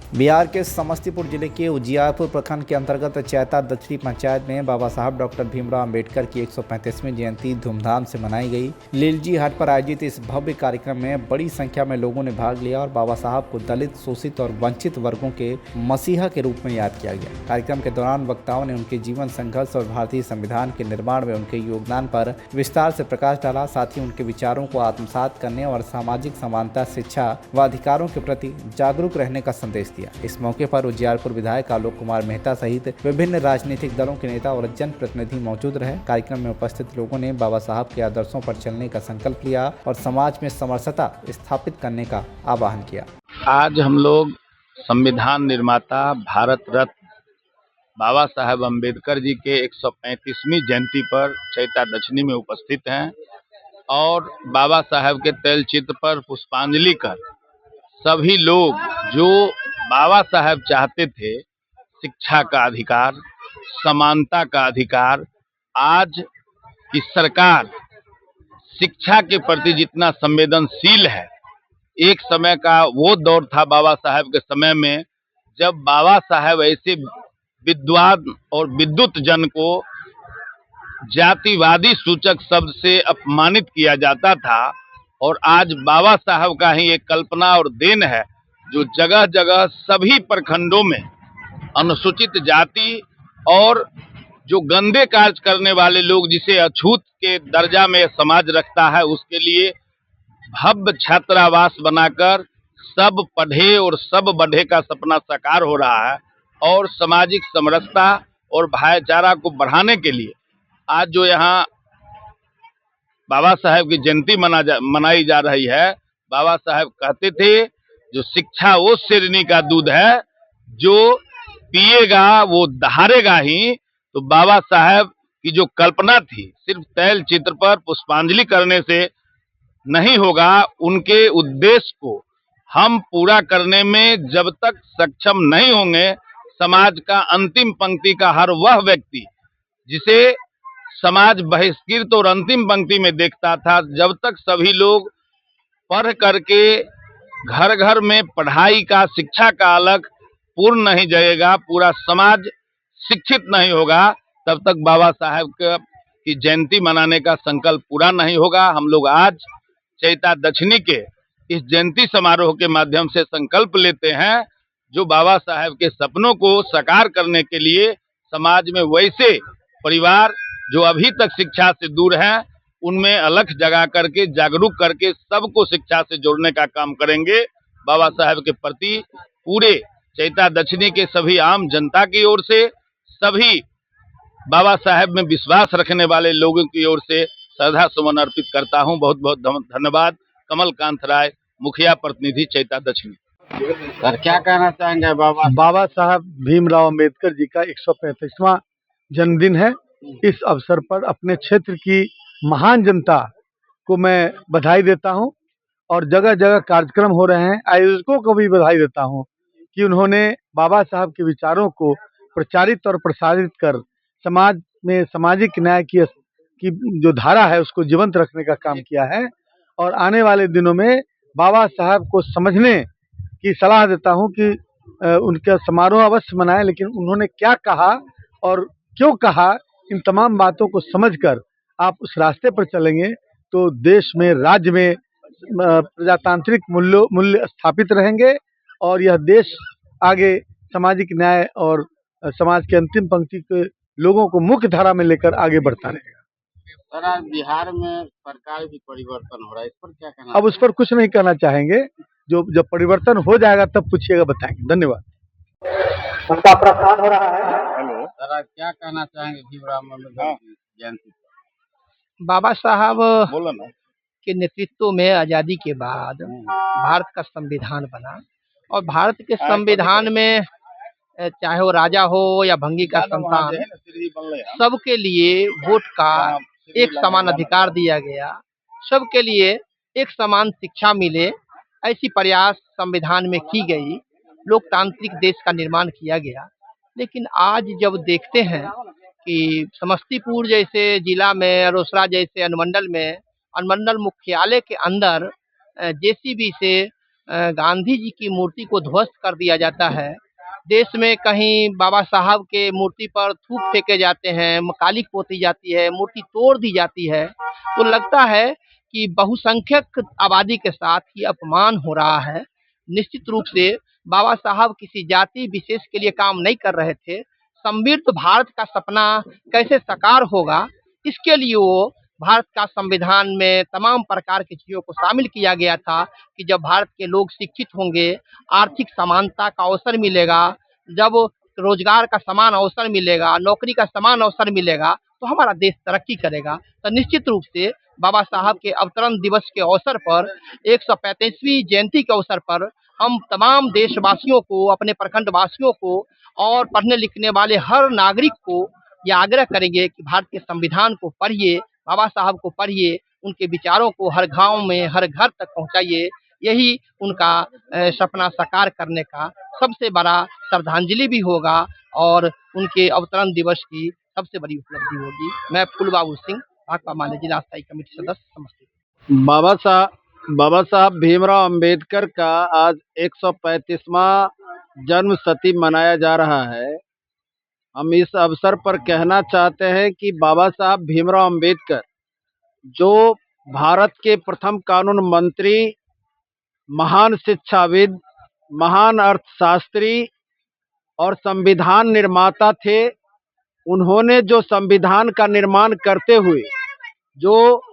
बिहार के समस्तीपुर जिले के उजियारपुर प्रखंड के अंतर्गत चैता दक्षिणी पंचायत में बाबा साहब डॉक्टर भीमराव अंबेडकर की 135वीं जयंती धूमधाम से मनाई गई। लीलजी हाट पर आयोजित इस भव्य कार्यक्रम में बड़ी संख्या में लोगों ने भाग लिया और बाबा साहब को दलित, शोषित और वंचित वर्गों के मसीहा के रूप में याद किया गया। कार्यक्रम के दौरान वक्ताओं ने उनके जीवन संघर्ष और भारतीय संविधान के निर्माण में उनके योगदान पर विस्तार से प्रकाश डाला। साथ ही उनके विचारों को आत्मसात करने और सामाजिक समानता, शिक्षा व अधिकारों के प्रति जागरूक रहने का संदेश दिया। इस मौके पर उजियारपुर विधायक आलोक कुमार मेहता सहित विभिन्न राजनीतिक दलों के नेता और जनप्रतिनिधि मौजूद रहे। कार्यक्रम में उपस्थित लोगों ने बाबा साहब के आदर्शों पर चलने का संकल्प लिया और समाज में समरसता स्थापित करने का आह्वान किया। आज हम लोग संविधान निर्माता भारत रत्न बाबा साहब अम्बेडकर जी के 135वीं जयंती पर चैता दक्षिणी में उपस्थित हैं और बाबा साहब के तैल चित्र पर पुष्पांजलि कर सभी लोग जो बाबा साहब चाहते थे, शिक्षा का अधिकार, समानता का अधिकार, आज की सरकार शिक्षा के प्रति जितना संवेदनशील है, एक समय का वो दौर था बाबा साहब के समय में जब बाबा साहब ऐसे विद्वान और विद्युत जन को जातिवादी सूचक शब्द से अपमानित किया जाता था। और आज बाबा साहब का ही एक कल्पना और देन है जो जगह जगह सभी प्रखंडों में अनुसूचित जाति और जो गंदे कार्य करने वाले लोग जिसे अछूत के दर्जा में समाज रखता है, उसके लिए भव्य छात्रावास बनाकर सब पढ़े और सब बढ़े का सपना साकार हो रहा है। और सामाजिक समरसता और भाईचारा को बढ़ाने के लिए आज जो यहाँ बाबा साहब की जयंती मनाई जा रही है। बाबा साहब कहते थे जो शिक्षा वो शेरनी का दूध है जो पिएगा वो दहाड़ेगा ही। तो बाबा साहब की जो कल्पना थी सिर्फ तैल चित्र पर पुष्पांजलि करने से नहीं होगा, उनके उद्देश्य को हम पूरा करने में जब तक सक्षम नहीं होंगे, समाज का अंतिम पंक्ति का हर वह व्यक्ति जिसे समाज बहिष्कृत और अंतिम पंक्ति में देखता था, जब तक सभी लोग पढ़ करके घर घर में पढ़ाई का, शिक्षा का अलग पूर्ण नहीं जाएगा, पूरा समाज शिक्षित नहीं होगा, तब तक बाबा साहब की जयंती मनाने का संकल्प पूरा नहीं होगा। हम लोग आज चैता दक्षिणी के इस जयंती समारोह के माध्यम से संकल्प लेते हैं जो बाबा साहब के सपनों को साकार करने के लिए समाज में वैसे परिवार जो अभी तक शिक्षा से दूर हैं उनमें अलख जगा करके, जागरूक करके सबको शिक्षा से जोड़ने का काम करेंगे। बाबा साहब के प्रति पूरे चैता दक्षिणी के सभी आम जनता की ओर से, सभी बाबा साहब में विश्वास रखने वाले लोगों की ओर से श्रद्धा सुमन अर्पित करता हूं। बहुत बहुत धन्यवाद। कमलकांत राय, मुखिया प्रतिनिधि चैता दक्षिणी। सर क्या कहना चाहेंगे बाबा साहब भीमराव अंबेडकर जी का 135वां जन्मदिन है। इस अवसर पर अपने क्षेत्र की महान जनता को मैं बधाई देता हूं और जगह जगह कार्यक्रम हो रहे हैं, आयोजकों को भी बधाई देता हूं कि उन्होंने बाबा साहब के विचारों को प्रचारित और प्रसारित कर समाज में सामाजिक न्याय की जो धारा है उसको जीवंत रखने का काम किया है। और आने वाले दिनों में बाबा साहब को समझने की सलाह देता हूं कि उनका समारोह अवश्य मनाएं, लेकिन उन्होंने क्या कहा और क्यों कहा, इन तमाम बातों को समझकर आप उस रास्ते पर चलेंगे तो देश में, राज्य में प्रजातांत्रिक मूल्य स्थापित रहेंगे और यह देश आगे सामाजिक न्याय और समाज के अंतिम पंक्ति के लोगों को मुख्य धारा में लेकर आगे बढ़ता रहेगा। सर आज बिहार में सरकार भी परिवर्तन हो रहा है, इस पर क्या कहना? अब उस पर कुछ नहीं कहना चाहेंगे, जो जब परिवर्तन हो जाएगा तब पूछिएगा, बताएंगे। धन्यवाद। उनका प्रस्थान हो रहा है। हेलो सर आज क्या कहना चाहेंगे भीमराव अम्बेडकर की जयंती पर? बाबा साहब बोलो ना। के नेतृत्व में आज़ादी के बाद भारत का संविधान बना और भारत के संविधान में चाहे वो राजा हो या भंगी का संतान, सबके लिए वोट का एक समान अधिकार दिया गया, सबके लिए एक समान शिक्षा मिले, ऐसी प्रयास संविधान में की गई, लोकतांत्रिक देश का निर्माण किया गया। लेकिन आज जब देखते हैं कि समस्तीपुर जैसे जिला में, रोसड़ा जैसे अनुमंडल में, अनुमंडल मुख्यालय के अंदर जेसीबी से गांधी जी की मूर्ति को ध्वस्त कर दिया जाता है, देश में कहीं बाबा साहब के मूर्ति पर थूक फेंके जाते हैं, कालिक पोती जाती है, मूर्ति तोड़ दी जाती है, तो लगता है कि बहुसंख्यक आबादी के साथ ये अपमान हो रहा है। निश्चित रूप से बाबा साहब किसी जाति विशेष के लिए काम नहीं कर रहे थे। समृद्ध भारत का सपना कैसे साकार होगा, इसके लिए वो भारत का संविधान में तमाम प्रकार की चीज़ों को शामिल किया गया था कि जब भारत के लोग शिक्षित होंगे, आर्थिक समानता का अवसर मिलेगा, जब रोजगार का समान अवसर मिलेगा, नौकरी का समान अवसर मिलेगा, तो हमारा देश तरक्की करेगा। तो निश्चित रूप से बाबा साहब के अवतरण दिवस के अवसर पर 135वीं जयंती के अवसर पर हम तमाम देशवासियों को, अपने प्रखंड वासियों को और पढ़ने लिखने वाले हर नागरिक को ये आग्रह करेंगे कि भारत के संविधान को पढ़िए, बाबा साहब को पढ़िए, उनके विचारों को हर गांव में, हर घर तक पहुंचाइए। यही उनका सपना साकार करने का सबसे बड़ा श्रद्धांजलि भी होगा और उनके अवतरण दिवस की सबसे बड़ी उपलब्धि होगी। मैं फूलबाबू सिंह, भाकपा माले जिला स्थायी कमेटी सदस्य, समस्तीपुर। बाबा साहब भीमराव अंबेडकर का आज 135वां जन्म शती मनाया जा रहा है। हम इस अवसर पर कहना चाहते हैं कि बाबा साहब भीमराव अंबेडकर जो भारत के प्रथम कानून मंत्री, महान शिक्षाविद, महान अर्थशास्त्री और संविधान निर्माता थे, उन्होंने जो संविधान का निर्माण करते हुए जो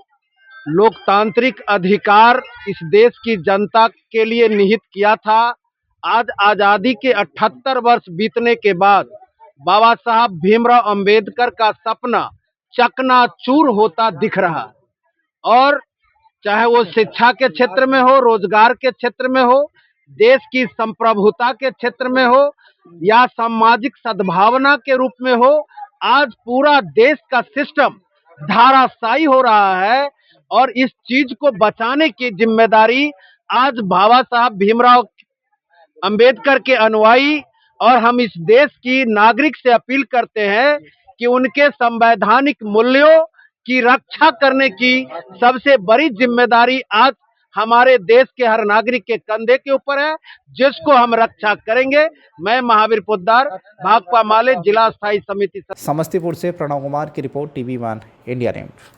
लोकतांत्रिक अधिकार इस देश की जनता के लिए निहित किया था, आज आज़ादी के 78 वर्ष बीतने के बाद बाबा साहब भीमराव अंबेडकर का सपना चकनाचूर होता दिख रहा। और चाहे वो शिक्षा के क्षेत्र में हो, रोजगार के क्षेत्र में हो, देश की संप्रभुता के क्षेत्र में हो या सामाजिक सद्भावना के रूप में हो, आज पूरा देश का सिस्टम धाराशायी हो रहा है। और इस चीज को बचाने की जिम्मेदारी आज बाबा साहब भीमराव अंबेडकर के अनुयायी और हम इस देश की नागरिक से अपील करते हैं कि उनके संवैधानिक मूल्यों की रक्षा करने की सबसे बड़ी जिम्मेदारी आज हमारे देश के हर नागरिक के कंधे के ऊपर है, जिसको हम रक्षा करेंगे। मैं महावीर पोद्दार, भाकपा माले जिला स्थायी समिति। समस्तीपुर से प्रणव कुमार की रिपोर्ट, TV1 इंडिया न्यूज़।